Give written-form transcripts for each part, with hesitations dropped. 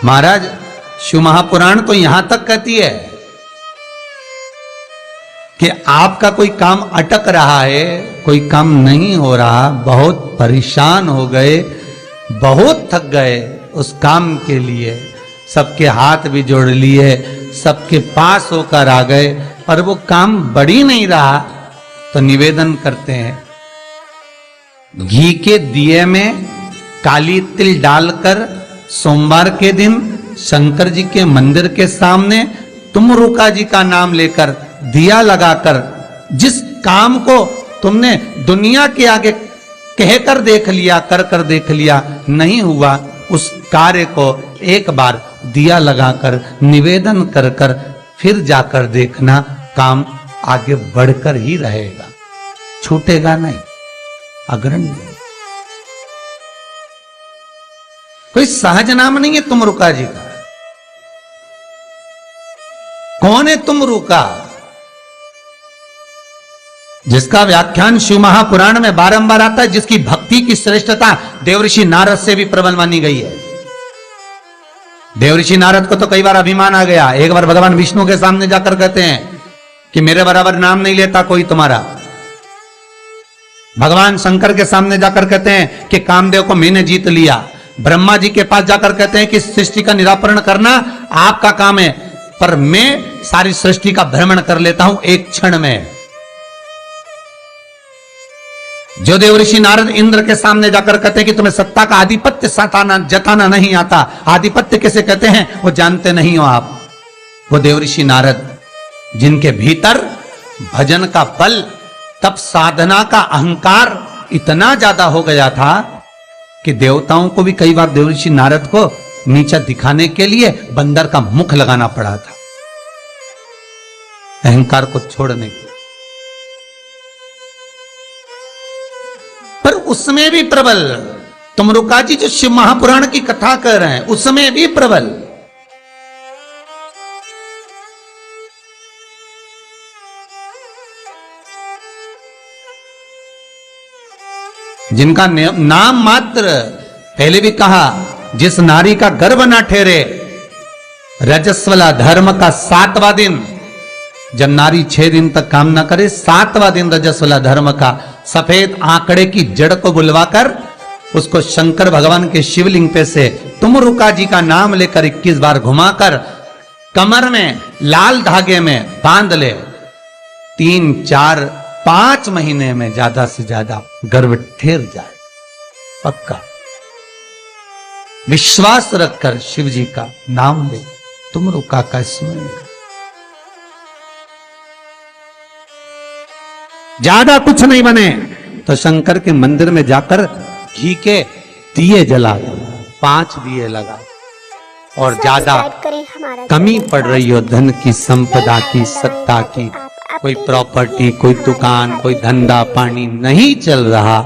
महाराज शिव महापुराण तो यहां तक कहती है कि आपका कोई काम अटक रहा है, कोई काम नहीं हो रहा, बहुत परेशान हो गए, बहुत थक गए, उस काम के लिए सबके हाथ भी जोड़ लिए, सबके पास होकर आ गए, पर वो काम बढ़ ही नहीं रहा, तो निवेदन करते हैं घी के दिए में काली तिल डालकर सोमवार के दिन शंकर जी के मंदिर के सामने तुमरुका जी का नाम लेकर दिया लगाकर जिस काम को तुमने दुनिया के आगे कहकर देख लिया, कर देख लिया, नहीं हुआ, उस कार्य को एक बार दिया लगाकर निवेदन कर फिर जाकर देखना, काम आगे बढ़कर ही रहेगा, छूटेगा नहीं, अग्रणी। कोई सहज नाम नहीं है तुमरुका जी का। कौन है तुमरुका? जिसका व्याख्यान शिव महापुराण में बारंबार आता है, जिसकी भक्ति की श्रेष्ठता देवऋषि नारद से भी प्रबल मानी गई है। देवऋषि नारद को तो कई बार अभिमान आ गया, एक बार भगवान विष्णु के सामने जाकर कहते हैं कि मेरे बराबर नाम नहीं लेता कोई तुम्हारा। भगवान शंकर के सामने जाकर कहते हैं कि कामदेव को मैंने जीत लिया। ब्रह्मा जी के पास जाकर कहते हैं कि सृष्टि का निराकरण करना आपका काम है, पर मैं सारी सृष्टि का भ्रमण कर लेता हूं एक क्षण में। जो देवऋषि नारद इंद्र के सामने जाकर कहते हैं कि तुम्हें सत्ता का आधिपत्य जताना नहीं आता, आधिपत्य कैसे कहते हैं वो जानते नहीं हो आप। वो देवऋषि नारद जिनके भीतर भजन का बल, तप साधना का अहंकार इतना ज्यादा हो गया था कि देवताओं को भी कई बार देवऋषि नारद को नीचा दिखाने के लिए बंदर का मुख लगाना पड़ा था, अहंकार को छोड़ने के। पर उसमें भी प्रबल, तुमरुका जी जो शिव महापुराण की कथा कर रहे हैं उसमें भी प्रबल। जिनका नाम मात्र, पहले भी कहा, जिस नारी का गर्भ ना ठहरे, रजस्वला धर्म का 7वां दिन, जब नारी 6 दिन तक काम ना करे, 7वां दिन रजस्वला धर्म का, सफेद आंकड़े की जड़ को बुलवाकर उसको शंकर भगवान के शिवलिंग पे से तुमरुका जी का नाम लेकर 21 बार घुमाकर कमर में लाल धागे में बांध ले, 3, 4, 5 महीने में ज्यादा से ज्यादा गर्भ ठहर जाए, पक्का। विश्वास रखकर शिव जी का नाम ले, तुमरुका का स्मरण कर। ज्यादा कुछ नहीं बने तो शंकर के मंदिर में जाकर घी के दिए जला लो, 5 दिए लगा, और ज्यादा कमी पड़ रही हो धन की, संपदा की, सत्ता की, कोई प्रॉपर्टी, कोई दुकान, कोई धंधा पानी नहीं चल रहा,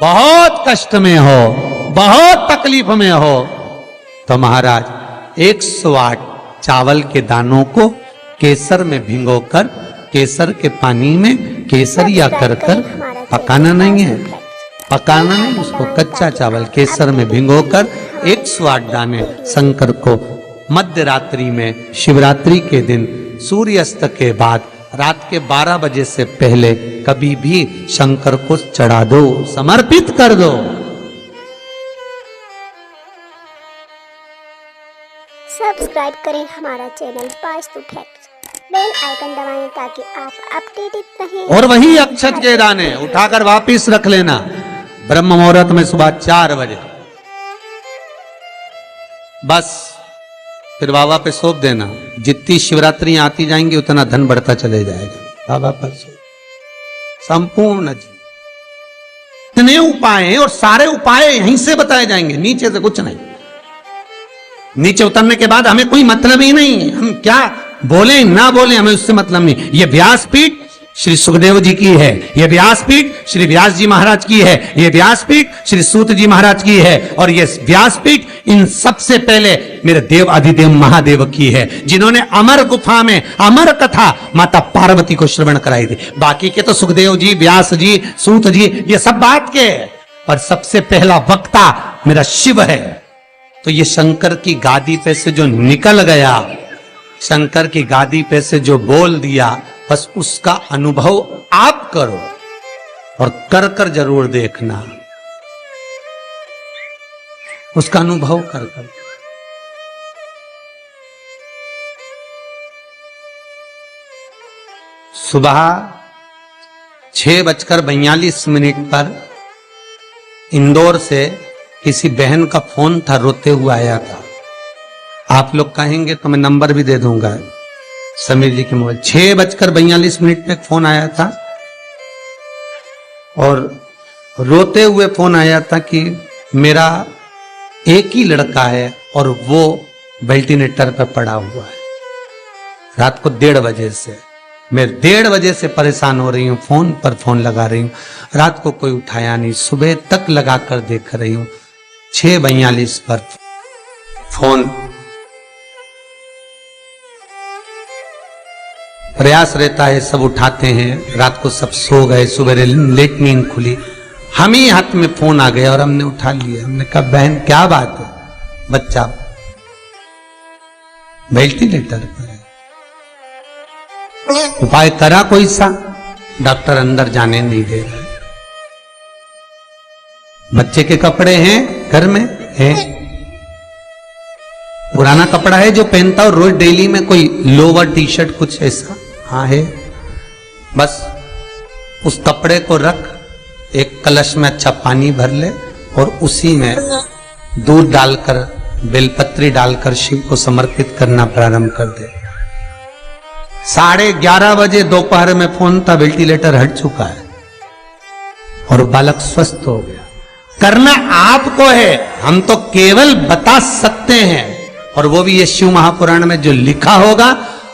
बहुत कष्ट में हो, बहुत तकलीफ में हो, तो महाराज 108 चावल के दानों को केसर में भिगोकर, केसर के पानी में केसरिया कर पकाना नहीं है, पकाना नहीं, उसको कच्चा चावल केसर में भिगोकर 108 दाने शंकर को मध्य रात्रि में, शिवरात्रि के दिन सूर्यास्त के बाद, रात के 12 बजे से पहले कभी भी शंकर को चढ़ा दो, समर्पित कर दो। सब्सक्राइब करें हमारा channel Vastu facts, bell icon दबाएं ताकि आप अपडेटेड रहें। और वही अक्षत के दाने उठाकर वापिस रख लेना ब्रह्म मुहूर्त में सुबह 4 बजे, बस फिर बाबा पे सौंप देना। जितनी शिवरात्रियां आती जाएंगी उतना धन बढ़ता चले जाएगा, बाबा पर संपूर्ण जी। इतने उपाय हैं और सारे उपाय यहीं से बताए जाएंगे, नीचे से कुछ नहीं। नीचे उतरने के बाद हमें कोई मतलब ही नहीं, हम क्या बोले ना बोले हमें उससे मतलब नहीं। ये व्यासपीठ श्री सुखदेव जी की है, ये व्यासपीठ श्री व्यास जी महाराज की है, ये व्यासपीठ श्री सूत जी महाराज की है, और ये व्यासपीठ इन सबसे पहले मेरे देव अधिदेव महादेव की है, जिन्होंने अमर गुफा में अमर कथा माता पार्वती को श्रवण कराई थी। बाकी के तो सुखदेव जी, व्यास जी, सूत जी, ये सब बात के, पर सबसे पहला वक्ता मेरा शिव है। तो ये शंकर की गादी पे से जो निकल गया, शंकर की गादी पे से जो बोल दिया, बस उसका अनुभव आप करो और कर कर जरूर देखना, उसका अनुभव कर कर। सुबह 6:42 पर इंदौर से किसी बहन का फोन था, रोते हुए आया था। आप लोग कहेंगे तो मैं नंबर भी दे दूंगा, समीर जी के मोबाइल। 6:42 पे फोन आया था और रोते हुए फोन आया था कि मेरा एक ही लड़का है और वो वेंटिलेटर पर पड़ा हुआ है। रात को 1:30 बजे से मैं 1:30 बजे से परेशान हो रही हूँ, फोन पर फोन लगा रही हूँ, रात को कोई उठाया नहीं, सुबह तक लगा कर देख रही हूँ। 6:42 पर फोन, प्रयास रहता है सब उठाते हैं, रात को सब सो गए, सुबह लेट नींद खुली, हम ही हाथ में फोन आ गया और हमने उठा लिया। हमने कहा बहन क्या बात है? बच्चा वेंटिलेटर पर है, उपाय करा कोई सा? डॉक्टर अंदर जाने नहीं दे रहे। बच्चे के कपड़े हैं घर में, हैं पुराना कपड़ा है जो पहनता हो रोज डेली में, कोई लोवर टी शर्ट कुछ ऐसा, हाँ है। बस उस कपड़े को रख, एक कलश में अच्छा पानी भर ले और उसी में दूध डालकर, बेलपत्री डालकर शिव को समर्पित करना प्रारंभ कर दे। 11:30 बजे दोपहर में फोन था, वेंटिलेटर हट चुका है और बालक स्वस्थ हो गया। करना आपको है, हम तो केवल बता सकते हैं, और वो भी ये शिव महापुराण में जो लिखा होगा,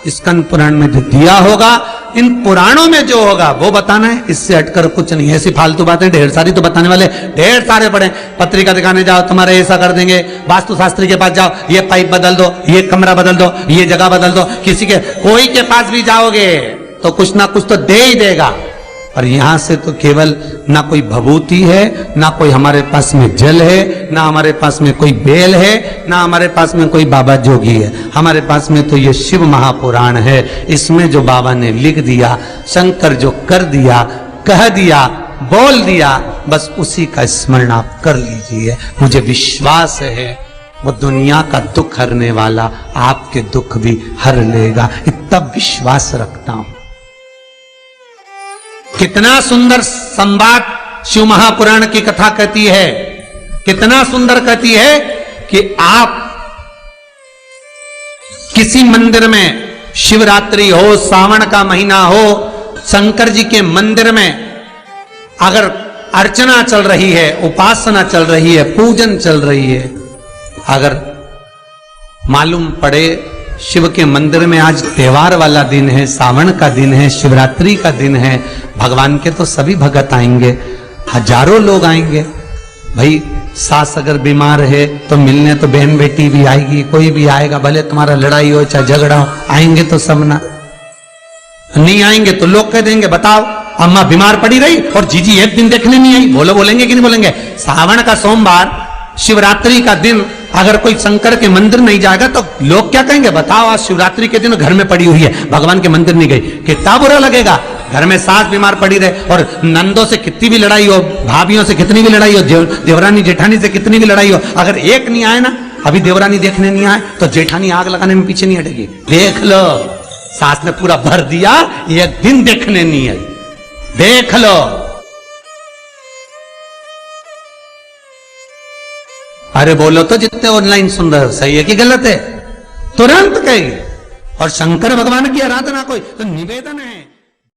स्कंद पुराण में जो दिया होगा, इन पुराणों में जो होगा वो बताना है, इससे हटकर कुछ नहीं। ऐसी फालतू बातें ढेर सारी तो बताने वाले ढेर सारे पड़े। पत्रिका दिखाने जाओ, तुम्हारे ऐसा कर देंगे, वास्तु शास्त्री के पास जाओ, ये पाइप बदल दो, ये कमरा बदल दो, ये जगह बदल दो, किसी के कोई के पास भी जाओगे तो कुछ ना कुछ तो दे ही देगा। और यहां से तो केवल ना कोई भभूति है, ना कोई हमारे पास में जल है, ना हमारे पास में कोई बेल है, ना हमारे पास में कोई बाबा जोगी है। हमारे पास में तो ये शिव महापुराण है। इसमें जो बाबा ने लिख दिया, शंकर जो कर दिया, कह दिया, बोल दिया, बस उसी का स्मरण आप कर लीजिए। मुझे विश्वास है वो दुनिया का दुख हरने वाला आपके दुख भी हर लेगा, इतना विश्वास रखता हूं। कितना सुंदर संवाद शिव महापुराण की कथा कहती है, कितना सुंदर कहती है कि आप किसी मंदिर में, शिवरात्रि हो, सावन का महीना हो, शंकर जी के मंदिर में अगर अर्चना चल रही है, उपासना चल रही है, पूजन चल रही है, अगर मालूम पड़े शिव के मंदिर में आज त्योहार वाला दिन है, सावन का दिन है, शिवरात्रि का दिन है, भगवान के तो सभी भगत आएंगे, हजारों लोग आएंगे। भाई सास अगर बीमार है तो मिलने तो बहन बेटी भी आएगी, कोई भी आएगा, भले तुम्हारा लड़ाई हो चाहे झगड़ा हो, आएंगे तो सब ना। नहीं आएंगे तो लोग कह देंगे बताओ अम्मा बीमार पड़ी रही और जीजी एक दिन देखने नहीं आई। बोलेंगे कि नहीं बोलेंगे? सावन का सोमवार, शिवरात्रि का दिन अगर कोई शंकर के मंदिर नहीं जाएगा तो लोग क्या कहेंगे? बताओ आज शिवरात्रि के दिन घर में पड़ी हुई है, भगवान के मंदिर नहीं गई, कितना बुरा लगेगा। घर में सास बीमार पड़ी रहे और नंदों से कितनी भी लड़ाई हो, भाभियों से कितनी भी लड़ाई हो, देवरानी जेठानी से कितनी भी लड़ाई हो, अगर एक नहीं आए ना, अभी देवरानी देखने नहीं आए तो जेठानी आग लगाने में पीछे नहीं हटेगी। देख लो, सास ने पूरा भर दिया, एक दिन देखने नहीं आई, देख लो। अरे बोलो तो जितने ऑनलाइन सुन रहे हो, सही है कि गलत है? तुरंत कहिए। और शंकर भगवान की आराधना कोई तो निवेदन है।